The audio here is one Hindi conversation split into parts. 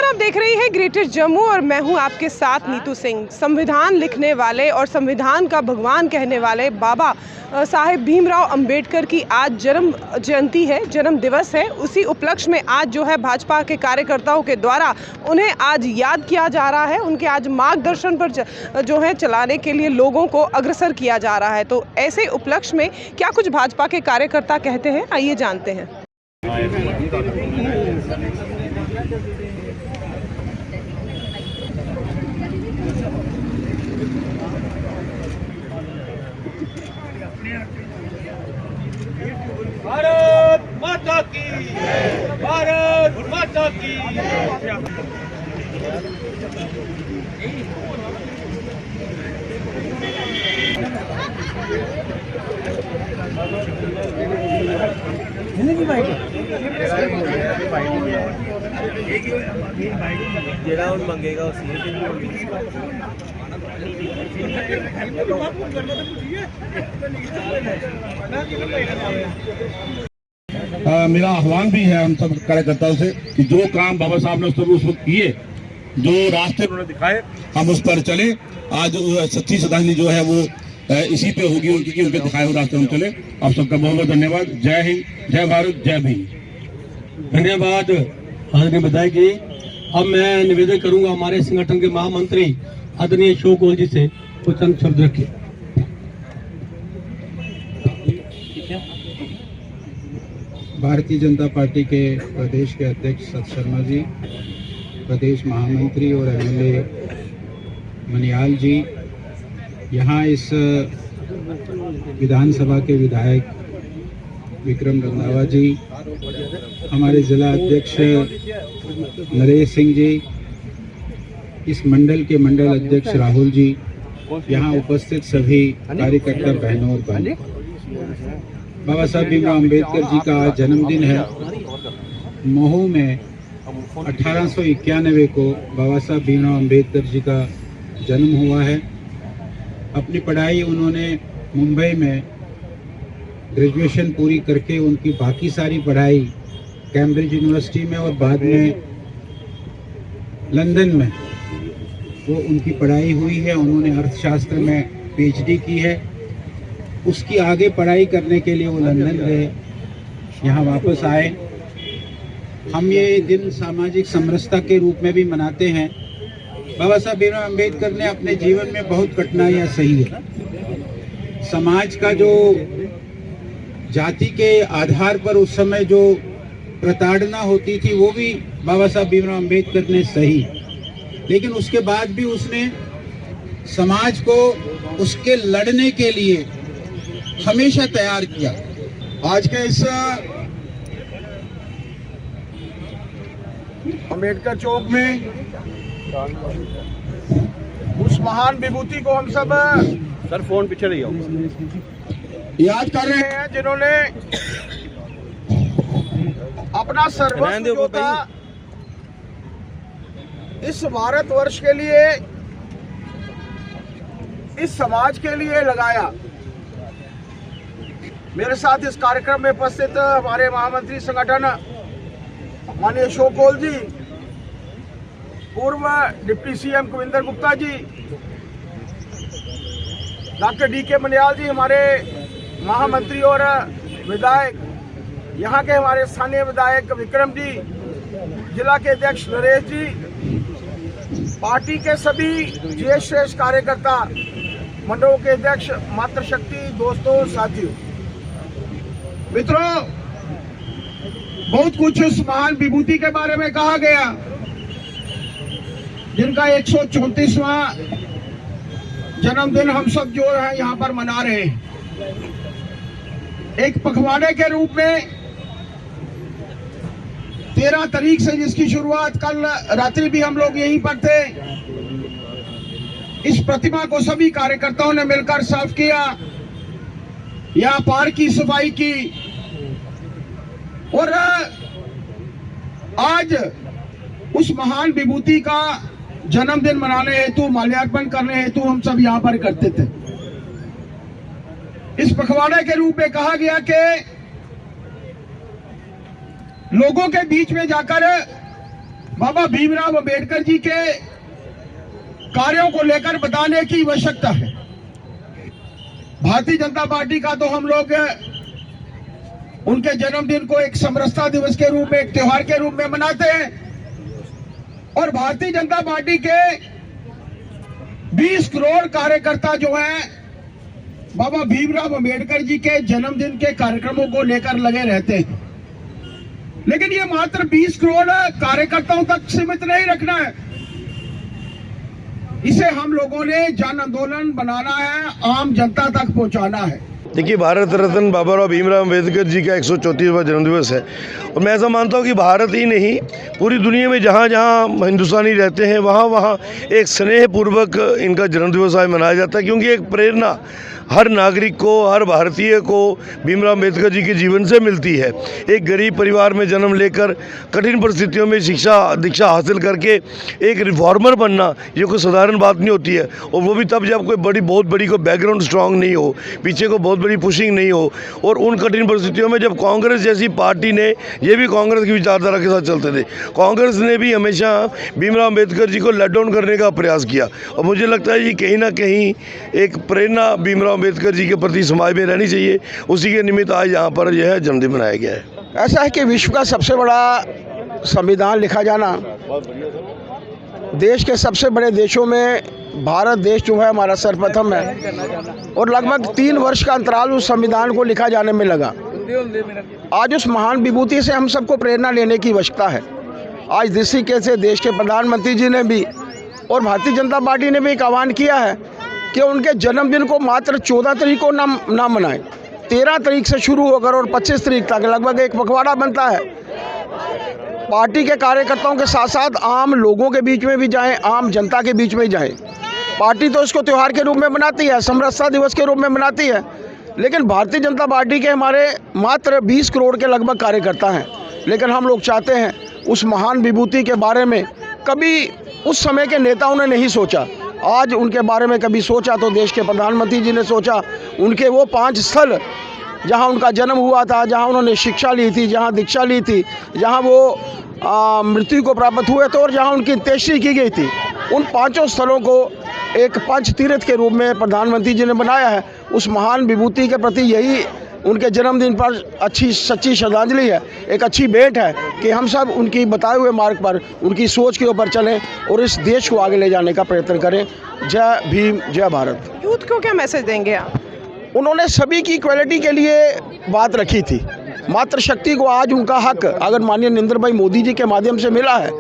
आप देख रही हैं ग्रेटर जम्मू और मैं हूं आपके साथ नीतू सिंह। संविधान लिखने वाले और संविधान का भगवान कहने वाले बाबा साहेब भीमराव अंबेडकर की आज जन्म जयंती है, जन्म दिवस है। उसी उपलक्ष्य में आज जो है भाजपा के कार्यकर्ताओं के द्वारा उन्हें आज याद किया जा रहा है। उनके आज मार्गदर्शन पर जो है चलाने के लिए लोगों को अग्रसर किया जा रहा है। तो ऐसे उपलक्ष्य में क्या कुछ भाजपा के कार्यकर्ता कहते हैं, आइए जानते हैं। भारत माता की, भारत माता की। जेड़ा उन मंगेगा उसी मेरा आह्वान भी है हम सब कार्यकर्ताओं से कि जो काम बाबा साहब ने उस वक्त किए, जो रास्ते उन्होंने दिखाए, हम उस पर चले। आज सच्ची श्रद्धांजलि जो है वो इसी पे होगी उनकी कि उनके दिखाए हुए रास्ते हम चले। आप सबका बहुत बहुत धन्यवाद। जय हिंद, जय भारत, जय भीम। धन्यवाद आदरणीय विधायक जी। अब मैं निवेदन करूंगा हमारे संगठन के महामंत्री आदरणीय अशोक कोल जी से कुछ चंद शब्द रखिए। भारतीय जनता पार्टी के प्रदेश के अध्यक्ष सत शर्मा जी, प्रदेश महामंत्री और एमएलए मनियाल जी, यहाँ इस विधानसभा के विधायक विक्रम रंधावा जी, हमारे जिला अध्यक्ष नरेश सिंह जी, इस मंडल के मंडल अध्यक्ष राहुल जी, यहाँ उपस्थित सभी कार्यकर्ता बहनों और भाइयों, बाबा साहब भीमराव अंबेडकर जी का आज जन्मदिन है। महू में 1891 को बाबा साहब भीमराव अंबेडकर जी का जन्म हुआ है। अपनी पढ़ाई उन्होंने मुंबई में ग्रेजुएशन पूरी करके उनकी बाकी सारी पढ़ाई कैम्ब्रिज यूनिवर्सिटी में और बाद में लंदन में वो उनकी पढ़ाई हुई है। उन्होंने अर्थशास्त्र में पीएचडी की है। उसकी आगे पढ़ाई करने के लिए वो लंदन गए, यहाँ वापस आए। हम ये दिन सामाजिक समरसता के रूप में भी मनाते हैं। बाबा साहब भीमराव अंबेडकर ने अपने जीवन में बहुत कठिनाइयाँ सही है। समाज का जो जाति के आधार पर उस समय जो प्रताड़ना होती थी वो भी बाबा साहब भीमराव अंबेडकर ने सही, लेकिन उसके बाद भी उसने समाज को उसके लड़ने के लिए हमेशा तैयार किया। आज के इस अम्बेडकर चौक में उस महान विभूति को हम सब सर फोन पीछे रही हो याद कर रहे हैं, जिन्होंने अपना सर्वस्व जो था इस भारतवर्ष के लिए, इस समाज के लिए लगाया। मेरे साथ इस कार्यक्रम में उपस्थित हमारे महामंत्री संगठन माननीय अशोक कोल जी, पूर्व deputy CM Kavinder Gupta ji, doctor DK Maniyal जी, हमारे महामंत्री और विधायक, यहाँ के हमारे स्थानीय विधायक विक्रम जी, जिला के अध्यक्ष नरेश जी, पार्टी के सभी ज्येष्ठ कार्यकर्ता, मंडलों के अध्यक्ष, मातृशक्ति, दोस्तों, साथियों, मित्रों, बहुत कुछ उस महान विभूति के बारे में कहा गया, जिनका 134वां जन्मदिन हम सब जो है यहाँ पर मना रहे हैं। एक पखवाड़े के रूप में 13 तारीख से जिसकी शुरुआत कल रात्रि भी हम लोग यहीं पर थे, इस प्रतिमा को सभी कार्यकर्ताओं ने मिलकर साफ किया, यहाँ पार्क की सफाई की और आज उस महान विभूति का जन्मदिन मनाने हेतु, माल्यार्पण करने हेतु हम सब यहाँ पर करते थे। इस पखवाड़े के रूप में कहा गया कि लोगों के बीच में जाकर बाबा भीमराव अंबेडकर जी के कार्यों को लेकर बताने की आवश्यकता है। भारतीय जनता पार्टी का तो हम लोग उनके जन्मदिन को एक समरसता दिवस के रूप में, एक त्योहार के रूप में मनाते हैं और भारतीय जनता पार्टी के 20 करोड़ कार्यकर्ता जो हैं बाबा भीमराव अंबेडकर जी के जन्मदिन के कार्यक्रमों को लेकर लगे रहते हैं। लेकिन ये मात्र 20 करोड़ कार्यकर्ताओं तक सीमित नहीं रखना है, इसे हम लोगों ने जन आंदोलन बनाना है, आम जनता तक पहुंचाना है। देखिए, भारत रत्न बाबा साहब भीमराव अम्बेडकर जी का 134वां जन्मदिवस है और मैं ऐसा मानता हूँ कि भारत ही नहीं, पूरी दुनिया में जहाँ जहाँ हिंदुस्तानी रहते हैं वहाँ वहाँ एक स्नेहपूर्वक इनका जन्मदिवस आज मनाया जाता है, क्योंकि एक प्रेरणा हर नागरिक को, हर भारतीय को भीमराव अम्बेडकर जी के जीवन से मिलती है। एक गरीब परिवार में जन्म लेकर कठिन परिस्थितियों में शिक्षा दीक्षा हासिल करके एक रिफॉर्मर बनना ये कोई साधारण बात नहीं होती है, और वो भी तब जब कोई बहुत बड़ी कोई बैकग्राउंड स्ट्रांग नहीं हो, पीछे को बहुत बड़ी पुशिंग नहीं हो। और उन कठिन परिस्थितियों में जब कांग्रेस जैसी पार्टी ने, ये भी कांग्रेस की विचारधारा के साथ चलते थे, कांग्रेस ने भी हमेशा भीमराव अम्बेडकर जी को लेट डाउन करने का प्रयास किया। और मुझे लगता है कि कहीं ना कहीं एक प्रेरणा भीमराव अम्बेडकर जी के प्रति समाज में रहनी चाहिए, उसी के निमित्त आज यहाँ पर यह जन्मदिन मनाया गया है। ऐसा है कि विश्व का सबसे बड़ा संविधान लिखा जाना, देश के सबसे बड़े देशों में भारत देश जो है हमारा सर्वप्रथम है, और लगभग 3 वर्ष का अंतराल उस संविधान को लिखा जाने में लगा। आज उस महान विभूति से हम सबको प्रेरणा लेने की आवश्यकता है। आज जिस तरीके से देश के प्रधानमंत्री जी ने भी और भारतीय जनता पार्टी ने भी एक आह्वान किया है कि उनके जन्मदिन को मात्र 14 तारीख को ना मनाएं, 13 तारीख से शुरू होकर और 25 तारीख तक लगभग एक पखवाड़ा बनता है। पार्टी के कार्यकर्ताओं के साथ साथ आम लोगों के बीच में भी जाएं, आम जनता के बीच में जाएं। पार्टी तो इसको त्यौहार के रूप में मनाती है, समरसता दिवस के रूप में मनाती है, लेकिन भारतीय जनता पार्टी के हमारे मात्र 20 करोड़ के लगभग कार्यकर्ता हैं। लेकिन हम लोग चाहते हैं उस महान विभूति के बारे में कभी उस समय के नेताओं ने नहीं सोचा, आज उनके बारे में कभी सोचा तो देश के प्रधानमंत्री जी ने सोचा। उनके वो 5 स्थल जहां उनका जन्म हुआ था, जहां उन्होंने शिक्षा ली थी, जहां दीक्षा ली थी, जहां वो मृत्यु को प्राप्त हुए थे और जहां उनकी अंत्येष्टि की गई थी, उन 5 स्थलों को एक पंच तीर्थ के रूप में प्रधानमंत्री जी ने बनाया है। उस महान विभूति के प्रति यही उनके जन्मदिन पर अच्छी सच्ची श्रद्धांजलि है, एक अच्छी भेंट है कि हम सब उनकी बताए हुए मार्ग पर, उनकी सोच के ऊपर चलें और इस देश को आगे ले जाने का प्रयत्न करें। जय भीम, जय भारत। यूथ को क्या मैसेज देंगे आप? उन्होंने सभी की इक्वलिटी के लिए बात रखी थी। मातृशक्ति को आज उनका हक अगर माननीय नरेंद्र भाई मोदी जी के माध्यम से मिला है,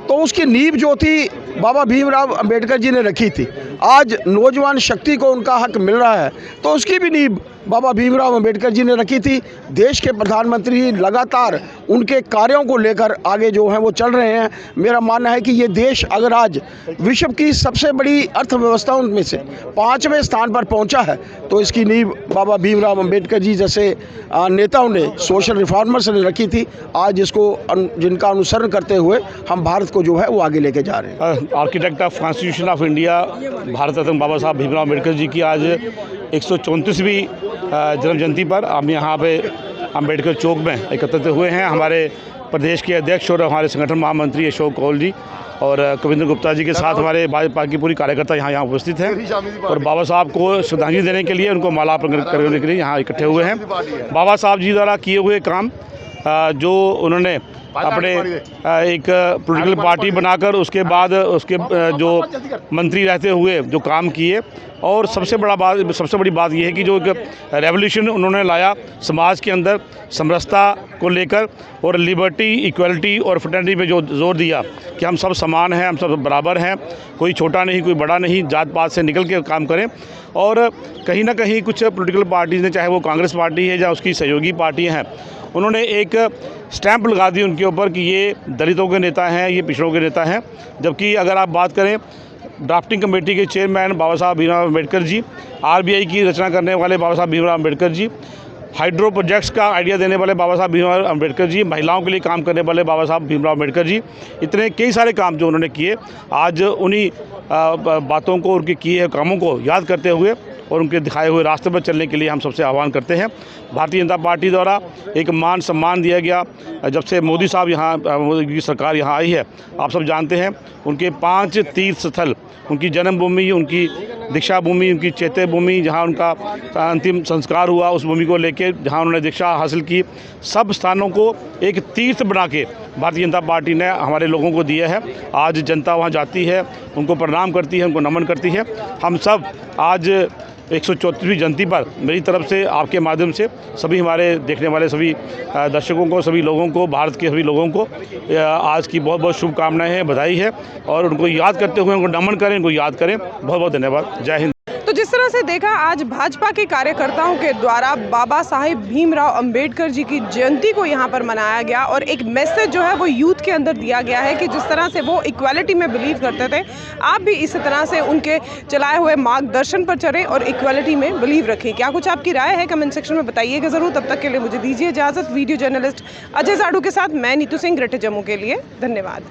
तो उसकी नींव जो थी बाबा भीमराव अंबेडकर जी ने रखी थी। आज नौजवान शक्ति को उनका हक मिल रहा है, तो उसकी भी नींव बाबा भीमराव अंबेडकर जी ने रखी थी। देश के प्रधानमंत्री लगातार उनके कार्यों को लेकर आगे जो हैं वो चल रहे हैं। मेरा मानना है कि ये देश अगर आज विश्व की सबसे बड़ी अर्थव्यवस्थाओं में से 5वें स्थान पर पहुंचा है, तो इसकी नींव बाबा भीमराव अंबेडकर जी जैसे नेताओं ने, सोशल रिफॉर्मर्स ने रखी थी। आज इसको जिनका अनुसरण करते हुए हम भारत को जो है वो आगे लेके जा रहे हैं। Architect of constitution of India Bharat Ratna Baba Saheb Bhimrao Ambedkar ji की आज 134वीं जन्म जयंती पर हम यहाँ पे अम्बेडकर चौक में एकत्रित हुए हैं। हमारे प्रदेश के अध्यक्ष और हमारे संगठन महामंत्री अशोक कौल जी और कविंद्र गुप्ता जी के साथ हमारे भाजपा की पूरी कार्यकर्ता यहाँ उपस्थित हैं और बाबा साहब को श्रद्धांजलि देने के लिए, उनको माला अर्पण करने के लिए यहाँ इकट्ठे हुए हैं। बाबा साहब जी द्वारा किए हुए काम जो उन्होंने अपने एक पॉलिटिकल पार्टी बनाकर उसके बाद उसके जो मंत्री रहते हुए जो काम किए, और सबसे बड़ी बात यह है कि जो एक रेवोल्यूशन उन्होंने लाया समाज के अंदर समरसता को लेकर, और लिबर्टी, इक्वलिटी और फ्रेटर्निटी पे जो जोर दिया कि हम सब समान हैं, हम सब बराबर हैं, कोई छोटा नहीं, कोई बड़ा नहीं, जात पात से निकल के काम करें। और कहीं ना कहीं कुछ पॉलिटिकल पार्टीज़ ने, चाहे वो कांग्रेस पार्टी है या उसकी सहयोगी पार्टियाँ हैं, उन्होंने एक स्टैंप लगा दी उनके ऊपर कि ये दलितों के नेता हैं, ये पिछड़ों के नेता हैं। जबकि अगर आप बात करें ड्राफ्टिंग कमेटी के चेयरमैन बाबा साहब भीमराव अम्बेडकर जी, आरबीआई की रचना करने वाले बाबा साहब भीमराव अम्बेडकर जी, हाइड्रो प्रोजेक्ट्स का आइडिया देने वाले बाबा साहब भीमराव अम्बेडकर जी, महिलाओं के लिए काम करने वाले बाबा साहब भीमराव अम्बेडकर जी, इतने कई सारे काम जो उन्होंने किए, आज उन्हीं बातों को, उनके किए कामों को याद करते हुए और उनके दिखाए हुए रास्ते पर चलने के लिए हम सबसे आह्वान करते हैं। भारतीय जनता पार्टी द्वारा एक मान सम्मान दिया गया जब से मोदी साहब यहाँ, मोदी की सरकार यहाँ आई है। आप सब जानते हैं उनके 5 तीर्थ स्थल, उनकी जन्मभूमि, उनकी दीक्षा भूमि, उनकी चैत्य भूमि, जहाँ उनका अंतिम संस्कार हुआ, उस भूमि को लेकर जहाँ उन्होंने दीक्षा हासिल की, सब स्थानों को एक तीर्थ बना के भारतीय जनता पार्टी ने हमारे लोगों को दिया है। आज जनता वहाँ जाती है, उनको प्रणाम करती है, उनको नमन करती है। हम सब आज 134वीं जयंती पर मेरी तरफ से, आपके माध्यम से सभी हमारे देखने वाले सभी दर्शकों को, सभी लोगों को, भारत के सभी लोगों को आज की बहुत बहुत शुभकामनाएं हैं, बधाई है। और उनको याद करते हुए उनको नमन करें, उनको याद करें। बहुत बहुत धन्यवाद। जय हिंद। तो जिस तरह से देखा, आज भाजपा के कार्यकर्ताओं के द्वारा बाबा साहेब भीमराव अंबेडकर जी की जयंती को यहाँ पर मनाया गया और एक मैसेज जो है वो यूथ के अंदर दिया गया है कि जिस तरह से वो इक्वालिटी में बिलीव करते थे, आप भी इसी तरह से उनके चलाए हुए मार्गदर्शन पर चलें और इक्वालिटी में बिलीव रखें। क्या कुछ आपकी राय है कमेंट सेक्शन में बताइएगा ज़रूर। तब तक के लिए मुझे दीजिए इजाज़त। वीडियो जर्नलिस्ट अजय साडू के साथ मैं नीतू सिंह, ग्रेटर जम्मू के लिए। धन्यवाद।